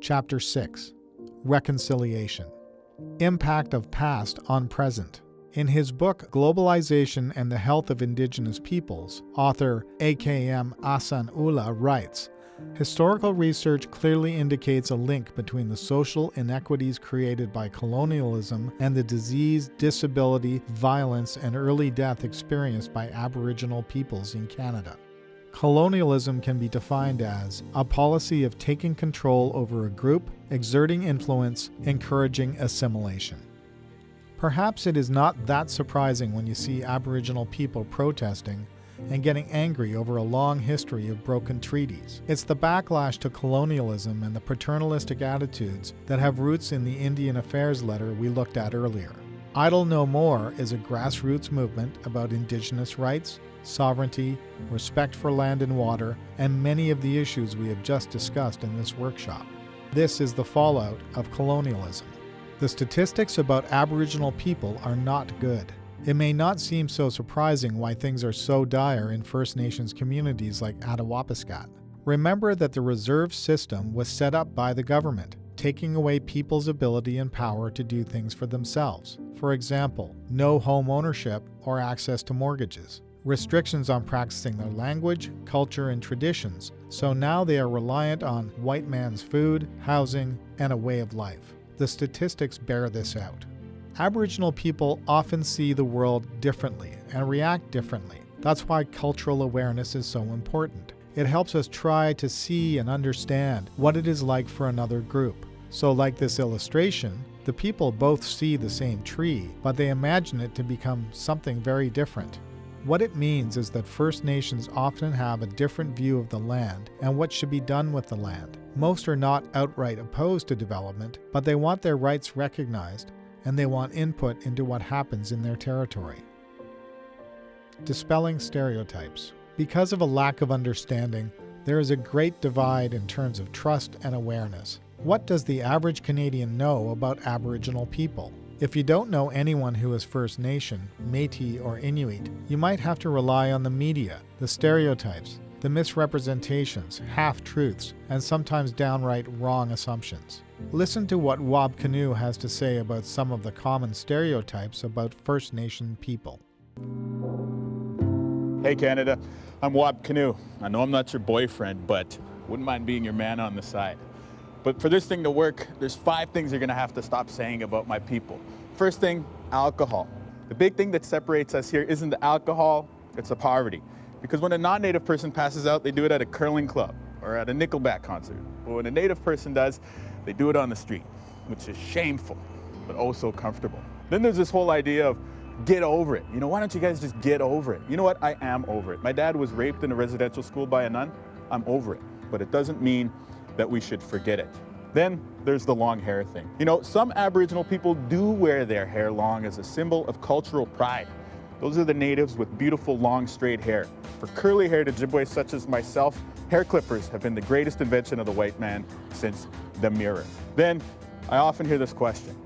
Chapter 6. Reconciliation. Impact of Past on Present. In his book Globalization and the Health of Indigenous Peoples, author A.K.M. Ahsanullah writes, historical research clearly indicates a link between the social inequities created by colonialism and the disease, disability, violence, and early death experienced by Aboriginal peoples in Canada. Colonialism can be defined as a policy of taking control over a group, exerting influence, encouraging assimilation. Perhaps it is not that surprising when you see Aboriginal people protesting and getting angry over a long history of broken treaties. It's the backlash to colonialism and the paternalistic attitudes that have roots in the Indian Affairs letter we looked at earlier. Idle No More is a grassroots movement about Indigenous rights, sovereignty, respect for land and water, and many of the issues we have just discussed in this workshop. This is the fallout of colonialism. The statistics about Aboriginal people are not good. It may not seem so surprising why things are so dire in First Nations communities like Attawapiskat. Remember that the reserve system was set up by the government, taking away people's ability and power to do things for themselves. For example, no home ownership or access to mortgages, restrictions on practicing their language, culture, and traditions, so now they are reliant on white man's food, housing, and a way of life. The statistics bear this out. Aboriginal people often see the world differently and react differently. That's why cultural awareness is so important. It helps us try to see and understand what it is like for another group. So like this illustration, the people both see the same tree, but they imagine it to become something very different. What it means is that First Nations often have a different view of the land and what should be done with the land. Most are not outright opposed to development, but they want their rights recognized and they want input into what happens in their territory. Dispelling stereotypes. Because of a lack of understanding, there is a great divide in terms of trust and awareness. What does the average Canadian know about Aboriginal people? If you don't know anyone who is First Nation, Métis, or Inuit, you might have to rely on the media, the stereotypes, the misrepresentations, half-truths, and sometimes downright wrong assumptions. Listen to what Wab Kinew has to say about some of the common stereotypes about First Nation people. Hey Canada, I'm Wab Kinew. I know I'm not your boyfriend, but wouldn't mind being your man on the side. But for this thing to work, there's 5 things you're gonna have to stop saying about my people. First thing, alcohol. The big thing that separates us here isn't the alcohol, it's the poverty. Because when a non-native person passes out, they do it at a curling club or at a Nickelback concert. But when a native person does, they do it on the street, which is shameful, but oh so comfortable. Then there's this whole idea of get over it. You know, why don't you guys just get over it? You know what, I am over it. My dad was raped in a residential school by a nun. I'm over it, but it doesn't mean that we should forget it. Then there's the long hair thing. You know, some Aboriginal people do wear their hair long as a symbol of cultural pride. Those are the natives with beautiful long straight hair. For curly-haired Ojibwe such as myself, hair clippers have been the greatest invention of the white man since the mirror. Then I often hear this question.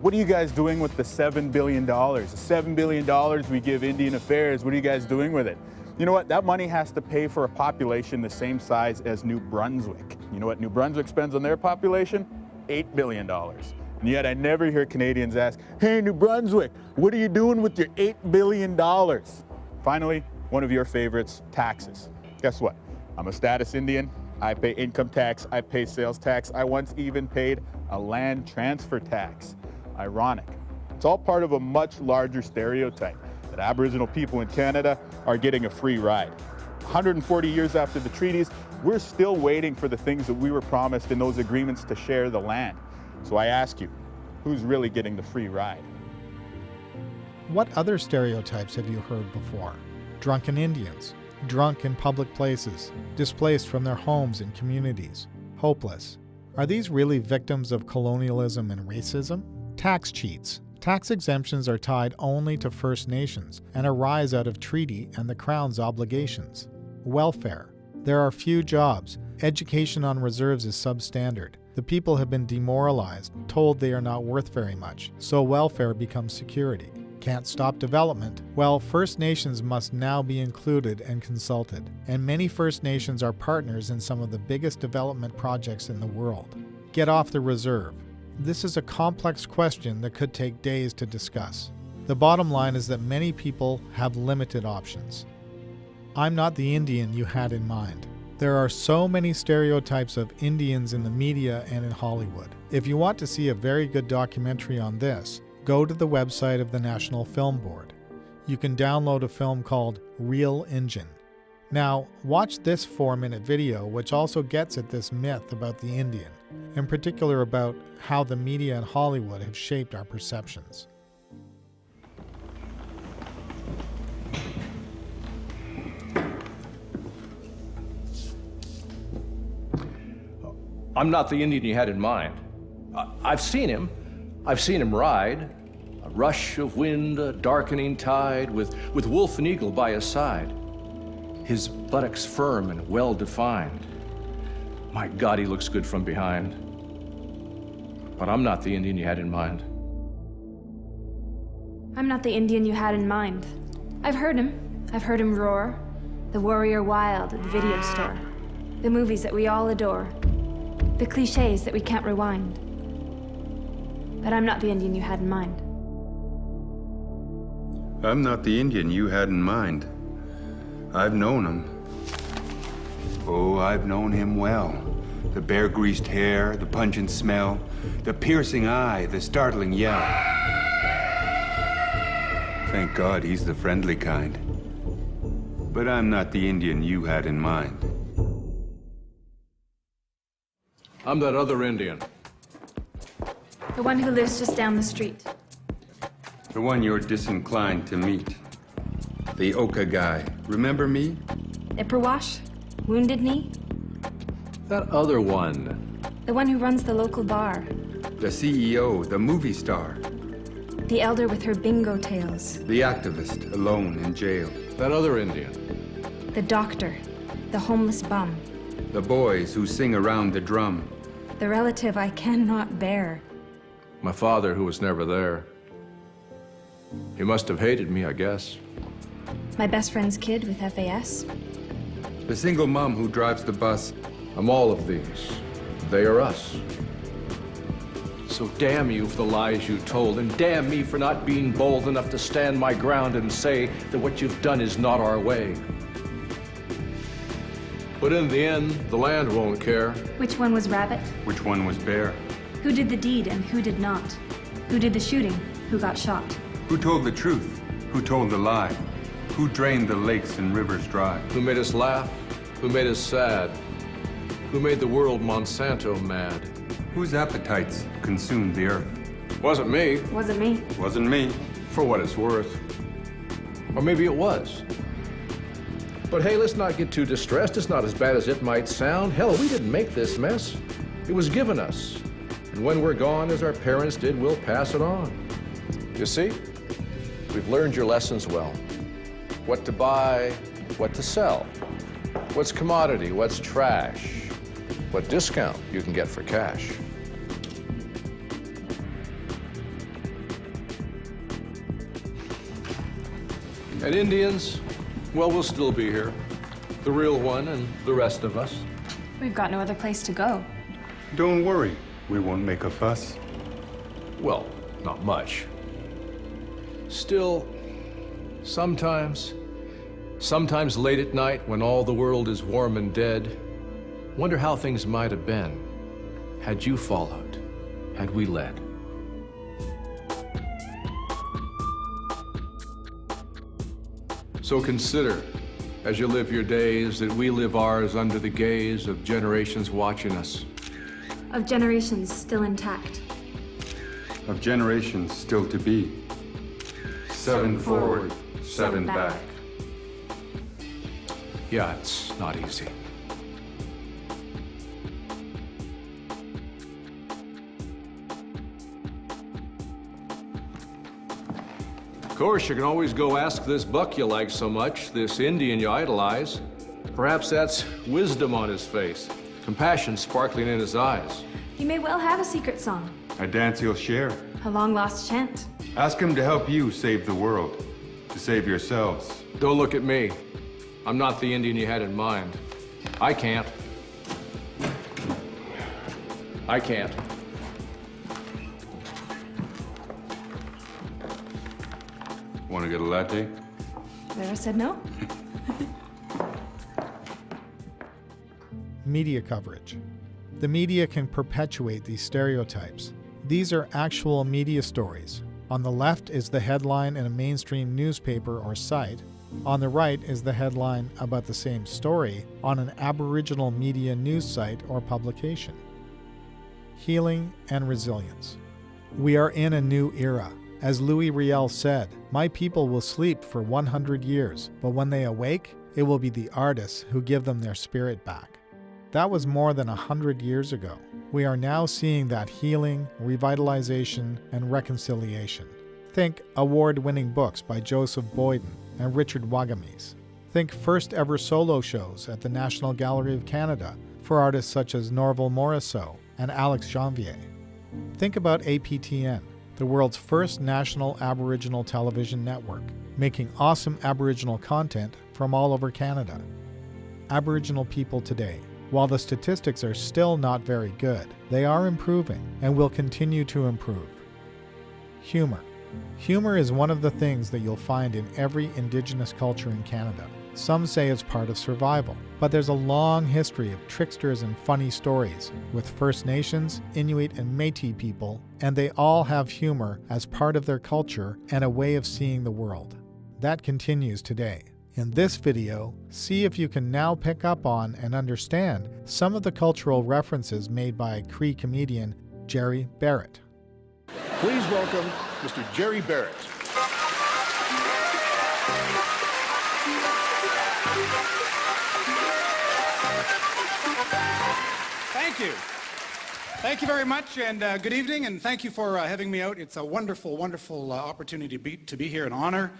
What are you guys doing with the $7 billion? The $7 billion we give Indian Affairs, what are you guys doing with it? You know what, that money has to pay for a population the same size as New Brunswick. You know what New Brunswick spends on their population? $8 billion. And yet I never hear Canadians ask, hey New Brunswick, what are you doing with your $8 billion? Finally, one of your favorites, taxes. Guess what? I'm a status Indian. I pay income tax, I pay sales tax. I once even paid a land transfer tax. Ironic. It's all part of a much larger stereotype that Aboriginal people in Canada are getting a free ride. 140 years after the treaties, we're still waiting for the things that we were promised in those agreements to share the land. So I ask you, who's really getting the free ride? What other stereotypes have you heard before? Drunken Indians, drunk in public places, displaced from their homes and communities, hopeless. Are these really victims of colonialism and racism? Tax cheats. Tax exemptions are tied only to First Nations and arise out of treaty and the Crown's obligations. Welfare. There are few jobs. Education on reserves is substandard. The people have been demoralized, told they are not worth very much, so welfare becomes security. Can't stop development? Well, First Nations must now be included and consulted, and many First Nations are partners in some of the biggest development projects in the world. Get off the reserve. This is a complex question that could take days to discuss. The bottom line is that many people have limited options. I'm not the Indian you had in mind. There are so many stereotypes of Indians in the media and in Hollywood. If you want to see a very good documentary on this, go to the website of the National Film Board. You can download a film called Real Injun. Now, watch this 4-minute video, which also gets at this myth about the Indian, in particular about how the media and Hollywood have shaped our perceptions. I'm not the Indian you had in mind. I've seen him. I've seen him ride. A rush of wind, a darkening tide, with wolf and eagle by his side. His buttocks firm and well-defined. My God, he looks good from behind. But I'm not the Indian you had in mind. I'm not the Indian you had in mind. I've heard him. I've heard him roar. The warrior wild at the video store. The movies that we all adore. The cliches that we can't rewind. But I'm not the Indian you had in mind. I'm not the Indian you had in mind. I've known him. Oh, I've known him well. The bare-greased hair, the pungent smell, the piercing eye, the startling yell. Thank God he's the friendly kind. But I'm not the Indian you had in mind. I'm that other Indian. The one who lives just down the street. The one you're disinclined to meet. The Oka guy. Remember me? Ipperwash? Wounded Knee? That other one. The one who runs the local bar. The CEO, the movie star. The elder with her bingo tails. The activist, alone in jail. That other Indian. The doctor. The homeless bum. The boys who sing around the drum. The relative I cannot bear. My father, who was never there. He must have hated me, I guess. My best friend's kid with FAS. The single mom who drives the bus. I'm all of these. They are us. So damn you for the lies you told, and damn me for not being bold enough to stand my ground and say that what you've done is not our way. But in the end, the land won't care. Which one was rabbit? Which one was bear? Who did the deed and who did not? Who did the shooting? Who got shot? Who told the truth? Who told the lie? Who drained the lakes and rivers dry? Who made us laugh? Who made us sad? Who made the world Monsanto mad? Whose appetites consumed the earth? Wasn't me, Wasn't me. Wasn't me. for what it's worth. Or maybe it was. But hey, let's not get too distressed. It's not as bad as it might sound. Hell, we didn't make this mess. It was given us. And when we're gone, as our parents did, we'll pass it on. You see, we've learned your lessons well. What to buy, what to sell. What's commodity, what's trash. What discount you can get for cash. And Indians, well, we'll still be here. The real one and the rest of us. We've got no other place to go. Don't worry, we won't make a fuss. Well, not much. Still, sometimes late at night when all the world is warm and dead, wonder how things might have been had you followed, had we led. So consider, as you live your days, that we live ours under the gaze of generations watching us. Of generations still intact. Of generations still to be. 7 forward, 7 back. Yeah, it's not easy. Of course, you can always go ask this buck you like so much, this Indian you idolize. Perhaps that's wisdom on his face. compassion sparkling in his eyes. He may well have a secret song, A dance he'll share. a long-lost chant. Ask him to help you save the world, to save yourselves. Don't look at me. I'm not the Indian you had in mind. I can't. I can't. Want to get a latte? Vera said no. Media coverage. The media can perpetuate these stereotypes. These are actual media stories. On the left is the headline in a mainstream newspaper or site. On the right is the headline about the same story on an Aboriginal media news site or publication. Healing and resilience. We are in a new era. As Louis Riel said, "My people will sleep for 100 years, but when they awake, it will be the artists who give them their spirit back." That was more than 100 years ago. We are now seeing that healing, revitalization, and reconciliation. Think award-winning books by Joseph Boyden and Richard Wagamese. Think first ever solo shows at the National Gallery of Canada for artists such as Norval Morisseau and Alex Janvier. Think about APTN, the world's first national Aboriginal television network, making awesome Aboriginal content from all over Canada. Aboriginal people today, while the statistics are still not very good, they are improving and will continue to improve. Humor. Humor is one of the things that you'll find in every Indigenous culture in Canada. Some say it's part of survival, but there's a long history of tricksters and funny stories with First Nations, Inuit, and Métis people, and they all have humor as part of their culture and a way of seeing the world. That continues today. In this video, see if you can now pick up on and understand some of the cultural references made by Cree comedian Jerry Barrett. Please welcome Mr. Jerry Barrett. Thank you. Thank you very much, and good evening, and thank you for having me out. It's a wonderful, wonderful opportunity to be here, an honor.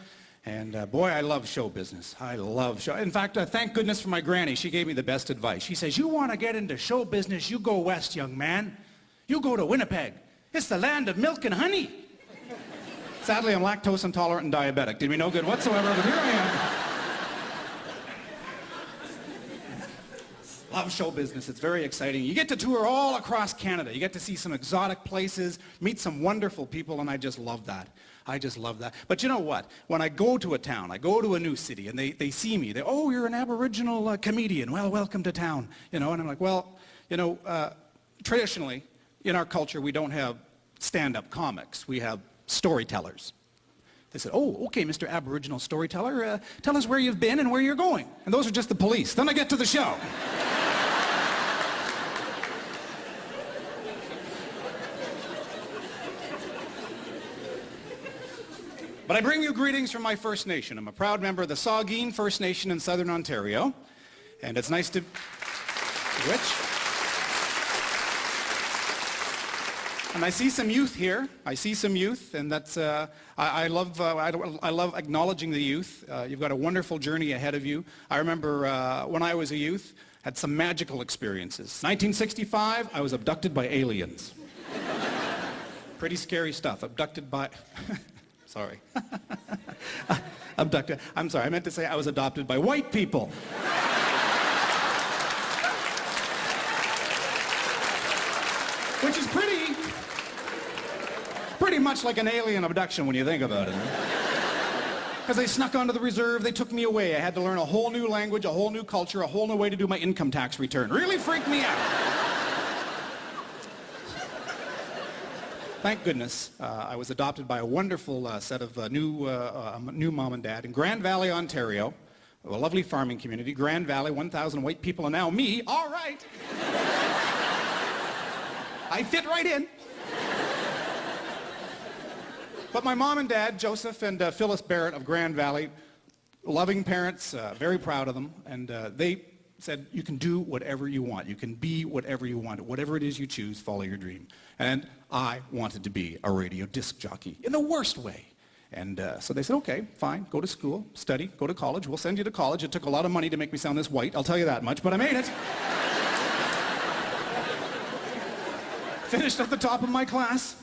And boy, I love show business. I love show. In fact, thank goodness for my granny. She gave me the best advice. She says, "You want to get into show business, you go west, young man. You go to Winnipeg. It's the land of milk and honey." Sadly, I'm lactose intolerant and diabetic. Did me no good whatsoever, but here I am. Love show business. It's very exciting. You get to tour all across Canada. You get to see some exotic places, meet some wonderful people, and I just love that. I just love that. But you know what? When I go to a town, I go to a new city, and they see me. "Oh, you're an Aboriginal comedian. Well, welcome to town." You know, and I'm like, well, you know, traditionally, in our culture, we don't have stand-up comics. We have storytellers. They said, "Oh, okay, Mr. Aboriginal storyteller, tell us where you've been and where you're going." And those are just the police. Then I get to the show. But I bring you greetings from my First Nation. I'm a proud member of the Saugeen First Nation in Southern Ontario. And it's nice to... Which? And I see some youth here. I see some youth, and that's... I love acknowledging the youth. You've got a wonderful journey ahead of you. I remember when I was a youth, had some magical experiences. 1965, I was abducted by aliens. Pretty scary stuff. Abducted by... Sorry. Abducted. I'm sorry, I meant to say I was adopted by white people. Which is pretty much like an alien abduction when you think about it. Because they snuck onto the reserve, they took me away. I had to learn a whole new language, a whole new culture, a whole new way to do my income tax return. Really freaked me out. Thank goodness, I was adopted by a wonderful set of new mom and dad in Grand Valley, Ontario, a lovely farming community. Grand Valley, 1,000 white people, and now me. All right. I fit right in. But my mom and dad, Joseph and Phyllis Barrett of Grand Valley, loving parents, very proud of them, and they said, "You can do whatever you want. You can be whatever you want. Whatever it is you choose, follow your dream." And I wanted to be a radio disc jockey in the worst way. And so they said, "Okay, fine, go to school, study, go to college. We'll send you to college." It took a lot of money to make me sound this white, I'll tell you that much, but I made it. finished at the top of my class,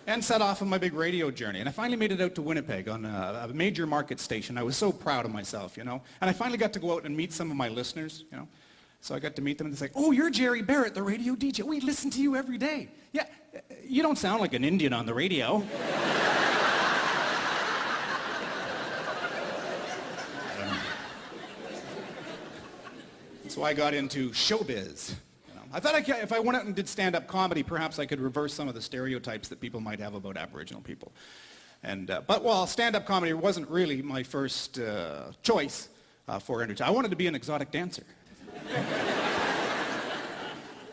and set off on my big radio journey. And I finally made it out to Winnipeg on a major market station. I was so proud of myself, you know. And I finally got to go out and meet some of my listeners, you know. So I got to meet them and they say, oh, you're Jerry Barrett, the radio DJ. We listen to you every day. Yeah, you don't sound like an Indian on the radio. So I got into showbiz. I thought if I went out and did stand-up comedy, perhaps I could reverse some of the stereotypes that people might have about Aboriginal people. But while stand-up comedy wasn't really my first choice for entertainment, I wanted to be an exotic dancer.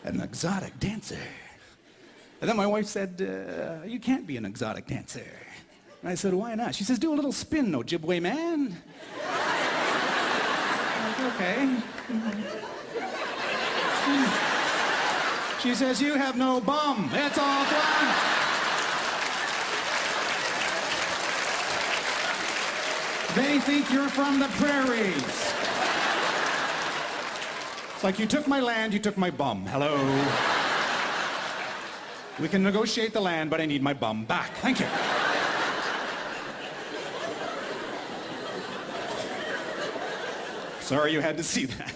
An exotic dancer. And then my wife said, you can't be an exotic dancer. And I said, why not? She says, do a little spin, Ojibwe man. I'm like, okay. She says, you have no bum. It's all fun. They think you're from the prairies. It's like you took my land, you took my bum. Hello. We can negotiate the land, but I need my bum back. Thank you. Sorry you had to see that.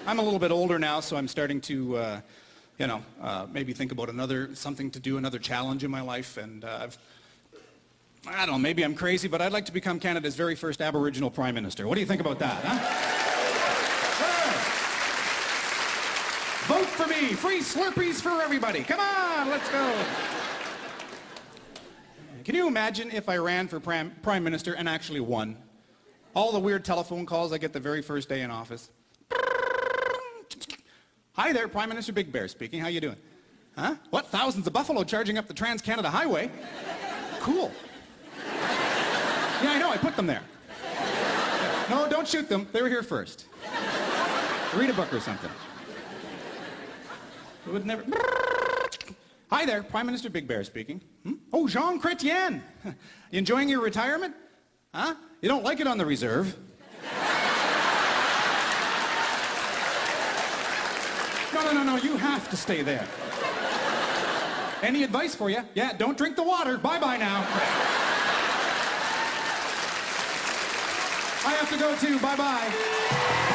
I'm a little bit older now, so I'm starting to, maybe think about something to do, another challenge in my life. And I don't know, maybe I'm crazy, but I'd like to become Canada's very first Aboriginal Prime Minister. What do you think about that, huh? Sure. Vote for me. Free Slurpees for everybody. Come on, let's go. Can you imagine if I ran for Prime Minister and actually won? All the weird telephone calls I get the very first day in office. Hi there, Prime Minister Big Bear speaking. How you doing? Huh? What? Thousands of buffalo charging up the Trans-Canada Highway? Cool. Yeah, I know. I put them there. No, don't shoot them. They were here first. Read a book or something. It would never... Hi there, Prime Minister Big Bear speaking. Oh, Jean Chrétien. You enjoying your retirement? Huh? You don't like it on the reserve. No, you have to stay there. Any advice for you? Yeah, don't drink the water. Bye-bye now. I have to go too. Bye-bye.